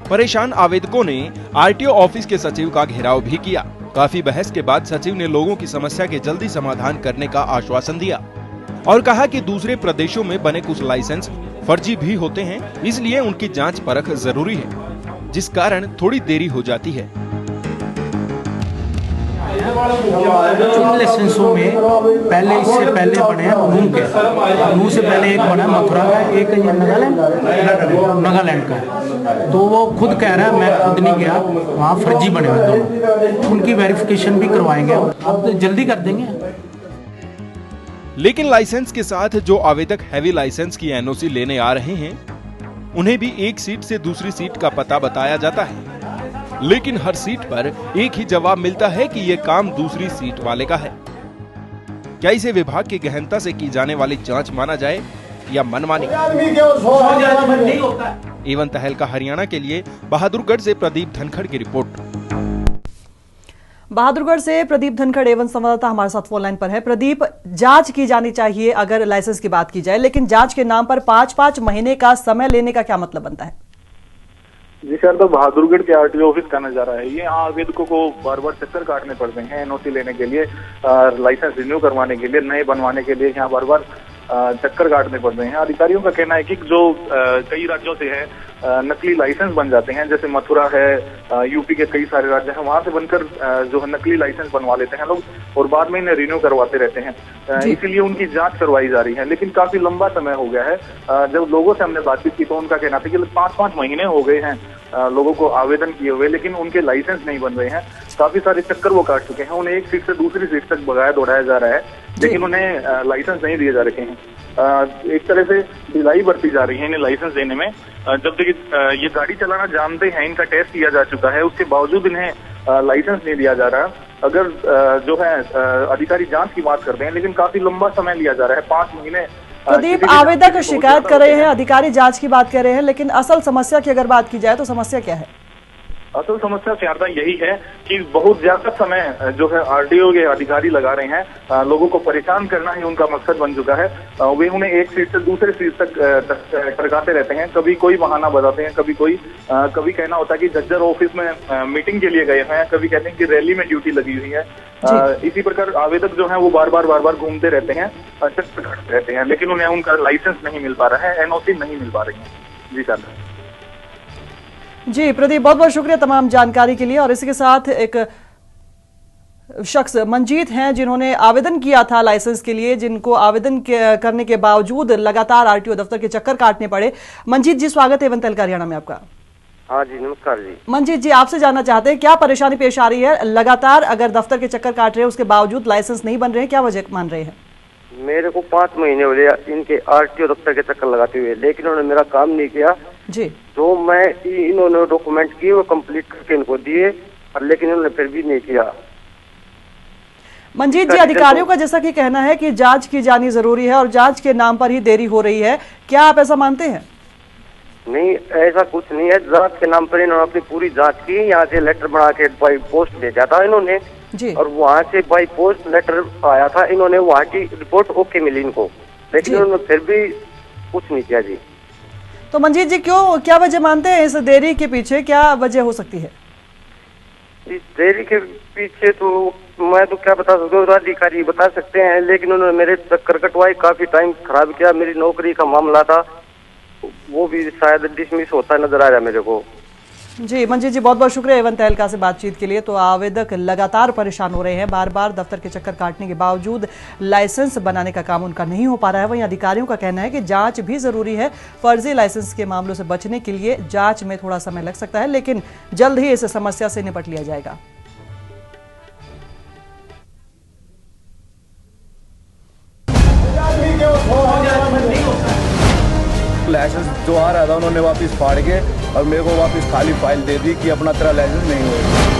परेशान आवेदकों ने आरटीओ ऑफिस के सचिव का घेराव भी किया। काफी बहस के बाद सचिव ने लोगों की समस्या के जल्दी समाधान करने का आश्वासन दिया और कहा कि दूसरे प्रदेशों में बने कुछ लाइसेंस फर्जी भी होते हैं, इसलिए उनकी जांच परख जरूरी है, जिस कारण थोड़ी देरी हो जाती है। इन लाइसेंसों में पहले इससे पहले बने हैं नू से पहले एक बना मथुरा का, एक ये नागालैंड का है। तो वो खुद कह रहा है, मैं खुद नहीं गया, वहाँ फर्जी बने हुए दोनों। उनकी वेरिफिकेशन भी करवाएंगे, अब तो जल्दी कर देंगे। लेकिन लाइसेंस के साथ जो आवेदक हैवी लाइसेंस की एनओसी लेने आ रहे हैं, उन्हें भी एक सीट से दूसरी सीट का पता बताया जाता है, लेकिन हर सीट पर एक ही जवाब मिलता है कि ये काम दूसरी सीट वाले का है। क्या इसे विभाग की गहनता से की जाने वाली जांच माना जाए या मनमानी? एवं तहलका हरियाणा के लिए बहादुरगढ़ से प्रदीप धनखड़ की रिपोर्ट। बहादुरगढ़ से प्रदीप धनखड़ एवं संवाददाता हमारे साथ फोन लाइन पर है। प्रदीप, जांच की जानी चाहिए अगर लाइसेंस की बात की जाए, लेकिन जांच के नाम पर 5-5 महीने का समय लेने का क्या मतलब बनता है? जी सर, तो बहादुरगढ़ के आरटीओ ऑफिस का नजारा है ये। यहाँ आवेदकों को बार बार चक्कर काटने पड़ते हैं एनओसी लेने के लिए, लाइसेंस रिन्यू करवाने के लिए, नए बनवाने के लिए यहाँ बार बार चक्कर काटने पड़ते हैं। अधिकारियों का कहना है कि जो कई राज्यों से है नकली लाइसेंस बन जाते हैं, जैसे मथुरा है, यूपी के कई सारे राज्य हैं, वहां से बनकर जो है नकली लाइसेंस बनवा लेते हैं लोग और बाद में इन्हें रिन्यू करवाते रहते हैं। इसीलिए उनकी जांच करवाई जा रही है, लेकिन काफी लंबा समय हो गया है। जब लोगों से हमने बातचीत की तो उनका कहना था कि 5-5 महीने हो गए हैं लोगों को आवेदन किए हुए, लेकिन उनके लाइसेंस नहीं बन रहे हैं। काफी सारे चक्कर वो काट चुके हैं, उन्हें एक सीट से दूसरी सीट तक भगाया दौड़ाया जा रहा है, लेकिन उन्हें लाइसेंस नहीं दिए जा रखे हैं। एक तरह से ढिलाई बरती जा रही है इन्हें लाइसेंस देने में। जब तक ये गाड़ी चलाना जानते हैं, इनका टेस्ट किया जा चुका है, उसके बावजूद इन्हें लाइसेंस नहीं दिया जा रहा। अगर जो है अधिकारी जांच की बात करते हैं, लेकिन काफी लंबा समय लिया जा रहा है, 5 महीने। प्रदीप, आवेदक शिकायत कर रहे हैं, अधिकारी जांच की बात कर रहे हैं, लेकिन असल समस्या की अगर बात की जाए तो समस्या क्या है? असल समस्या शारदा यही है कि बहुत ज्यादा समय जो है आरटीओ के अधिकारी लगा रहे हैं, लोगों को परेशान करना ही उनका मकसद बन चुका है। वे उन्हें एक सीट से दूसरे सीट तक टरकाते रहते हैं, कभी कोई बहाना बताते हैं, कभी कहना होता है कि झज्जर ऑफिस में मीटिंग के लिए गए हैं, कभी कहते हैं कि रैली में ड्यूटी लगी हुई है। इसी प्रकार आवेदक जो है वो बार बार घूमते रहते हैं, चक्कर काटते रहते हैं, लेकिन उन्हें उनका लाइसेंस नहीं मिल पा रहा है, एनओसी नहीं मिल पा रही है। जी सर। जी प्रदीप, बहुत बहुत शुक्रिया तमाम जानकारी के लिए। और इसी के साथ एक शख्स मंजीत हैं जिन्होंने आवेदन किया था लाइसेंस के लिए, जिनको आवेदन करने के बावजूद लगातार आरटीओ दफ्तर के चक्कर काटने पड़े। मंजीत जी, स्वागत है एवं तहलका हरियाणा में आपका। हाँ जी, नमस्कार जी। मंजीत जी, आपसे जानना चाहते हैं क्या परेशानी पेश आ रही है? लगातार अगर दफ्तर के चक्कर काट रहे हैं, उसके बावजूद लाइसेंस नहीं बन रहे हैं, क्या वजह मान रहे हैं? मेरे को 5 महीने हो गए इनके आरटीओ दफ्तर के चक्कर लगाते हुए, लेकिन उन्होंने मेरा काम नहीं किया जी। तो मैं इन्होंने डॉक्यूमेंट किए वो कंप्लीट करके इनको दिए, लेकिन इन्होंने फिर भी नहीं किया। मंजीत जी, अधिकारियों का जैसा कि कहना है कि जांच की जानी जरूरी है और जांच के नाम पर ही देरी हो रही है, क्या आप ऐसा मानते हैं? नहीं, ऐसा कुछ नहीं है। जांच के नाम पर इन्होंने अपनी पूरी जांच की। यहाँ से लेटर बना के बाई पोस्ट भेजा था इन्होंने जी, और वहाँ से बाई पोस्ट लेटर आया था। इन्होंने वहाँ की रिपोर्ट ओके मिली इनको, लेकिन उन्होंने फिर भी कुछ नहीं किया जी। तो मंजीत जी, क्या वजह मानते हैं इस देरी के पीछे, क्या वजह हो सकती है? इस देरी के पीछे तो मैं तो क्या बता सकता हूँ, अधिकारी बता सकते हैं, लेकिन उन्होंने मेरे चक्कर कटवाई, काफी टाइम खराब किया। मेरी नौकरी का मामला था, वो भी शायद डिसमिस होता नजर आ रहा है मेरे को। जी मंजीत जी, बहुत बहुत शुक्रिया एवन तहलका से बातचीत के लिए। तो आवेदक लगातार परेशान हो रहे हैं, बार बार दफ्तर के चक्कर काटने के बावजूद लाइसेंस बनाने का काम उनका नहीं हो पा रहा है। वहीं अधिकारियों का कहना है कि जांच भी जरूरी है। फर्जी लाइसेंस के मामलों से बचने के लिए जांच में थोड़ा समय लग सकता है, लेकिन जल्द ही इस समस्या से निपट लिया जाएगा। लाइसेंस जो आ रहा था उन्होंने वापस फाड़ के और मेरे को वापस खाली फाइल दे दी कि अपना तेरा लाइसेंस नहीं होगा।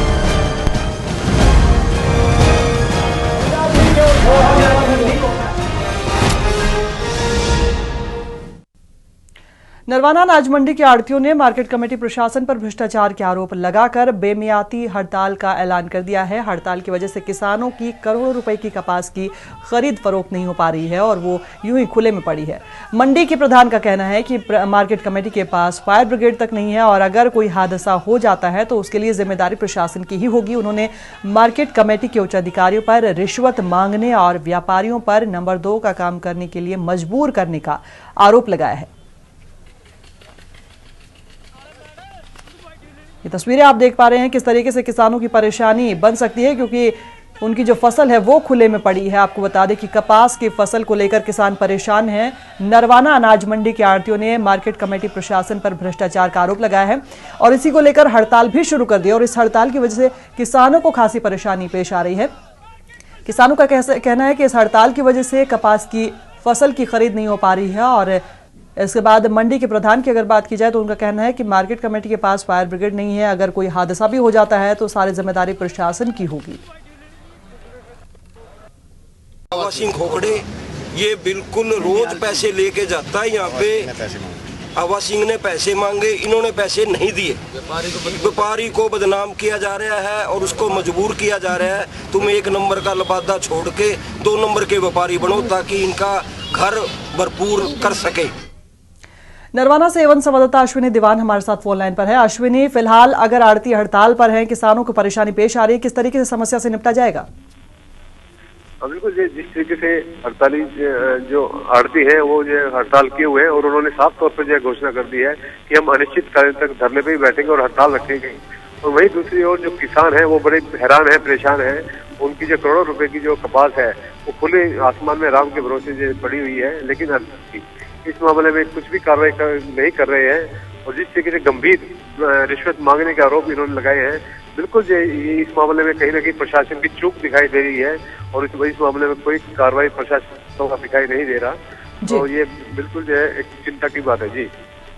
नरवाना अनाज मंडी के आड़तियों ने मार्केट कमेटी प्रशासन पर भ्रष्टाचार के आरोप लगाकर बेमियाती हड़ताल का ऐलान कर दिया है। हड़ताल की वजह से किसानों की करोड़ों रुपए की कपास की खरीद फरोख्त नहीं हो पा रही है और वो यूं ही खुले में पड़ी है। मंडी के प्रधान का कहना है कि मार्केट कमेटी के पास फायर ब्रिगेड तक नहीं है और अगर कोई हादसा हो जाता है तो उसके लिए जिम्मेदारी प्रशासन की ही होगी। उन्होंने मार्केट कमेटी के उच्च अधिकारियों पर रिश्वत मांगने और व्यापारियों पर नंबर 2 का काम करने के लिए मजबूर करने का आरोप लगाया है। ये तस्वीरें आप देख पा रहे हैं किस तरीके से किसानों की परेशानी बन सकती है, क्योंकि उनकी जो फसल है वो खुले में पड़ी है। आपको बता दें कि कपास की फसल को लेकर किसान परेशान हैं। नरवाना अनाज मंडी के आड़तियों ने मार्केट कमेटी प्रशासन पर भ्रष्टाचार का आरोप लगाया है और इसी को लेकर हड़ताल भी शुरू कर दी और इस हड़ताल की वजह से किसानों को खासी परेशानी पेश आ रही है। किसानों का कहना है कि इस हड़ताल की वजह से कपास की फसल की खरीद नहीं हो पा रही है और इसके बाद मंडी के प्रधान की अगर बात की जाए तो उनका कहना है कि मार्केट कमेटी के पास फायर ब्रिगेड नहीं है। अगर कोई हादसा भी हो जाता है तो सारी जिम्मेदारी प्रशासन की होगी। आवा सिंह खोखड़े ये बिल्कुल रोज पैसे लेके जाता है। यहाँ पे आवा सिंह ने पैसे मांगे, इन्होंने पैसे नहीं दिए। व्यापारी को बदनाम किया जा रहा है और उसको मजबूर किया जा रहा है, तुम 1 नंबर का लबादा छोड़ के 2 नंबर के व्यापारी बनो ताकि इनका घर भरपूर कर सके। नरवाना से एवं संवाददाता अश्विनी दीवान हमारे साथ फोन लाइन पर है। अश्विनी, फिलहाल अगर आड़ती हड़ताल पर हैं, किसानों को परेशानी पेश आ रही है, किस तरीके से समस्या से निपटा जाएगा? बिल्कुल, जिस तरीके से हड़ताली जो आड़ती है वो जो हड़ताल किए हुए हैं और उन्होंने साफ तौर पर जो घोषणा कर दी है कि हम अनिश्चितकाल तक धरने पे ही बैठेंगे और हड़ताल रखेंगे। और वहीं दूसरी ओर जो किसान है वो बड़े हैरान है, परेशान है। उनकी जो करोड़ों रुपए की जो कपास है वो खुले आसमान में राम के भरोसे पड़ी हुई है, लेकिन इस मामले में कुछ भी कार्रवाई नहीं कर रहे हैं और जिस तरीके से गंभीर रिश्वत मांगने के आरोप इन्होंने लगाए हैं, बिल्कुल इस मामले में कहीं ना कहीं प्रशासन की चूक दिखाई दे रही है और इस मामले में कोई कार्रवाई प्रशासन का दिखाई नहीं दे रहा। तो ये बिल्कुल जो है एक चिंता की बात है।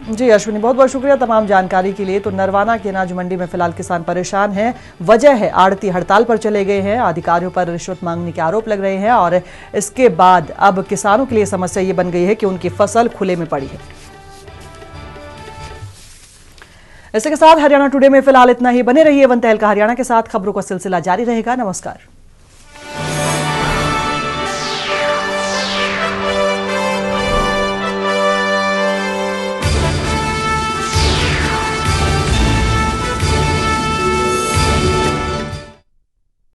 जी अश्विनी, बहुत बहुत शुक्रिया तमाम जानकारी के लिए। तो नरवाना की अनाज मंडी में फिलहाल किसान परेशान हैं। वजह है आड़ती हड़ताल पर चले गए हैं, अधिकारियों पर रिश्वत मांगने के आरोप लग रहे हैं और इसके बाद अब किसानों के लिए समस्या ये बन गई है कि उनकी फसल खुले में पड़ी है। इसी के साथ हरियाणा टुडे में फिलहाल इतना ही। बने रहिए एवन तहलका हरियाणा के साथ, खबरों का सिलसिला जारी रहेगा। नमस्कार।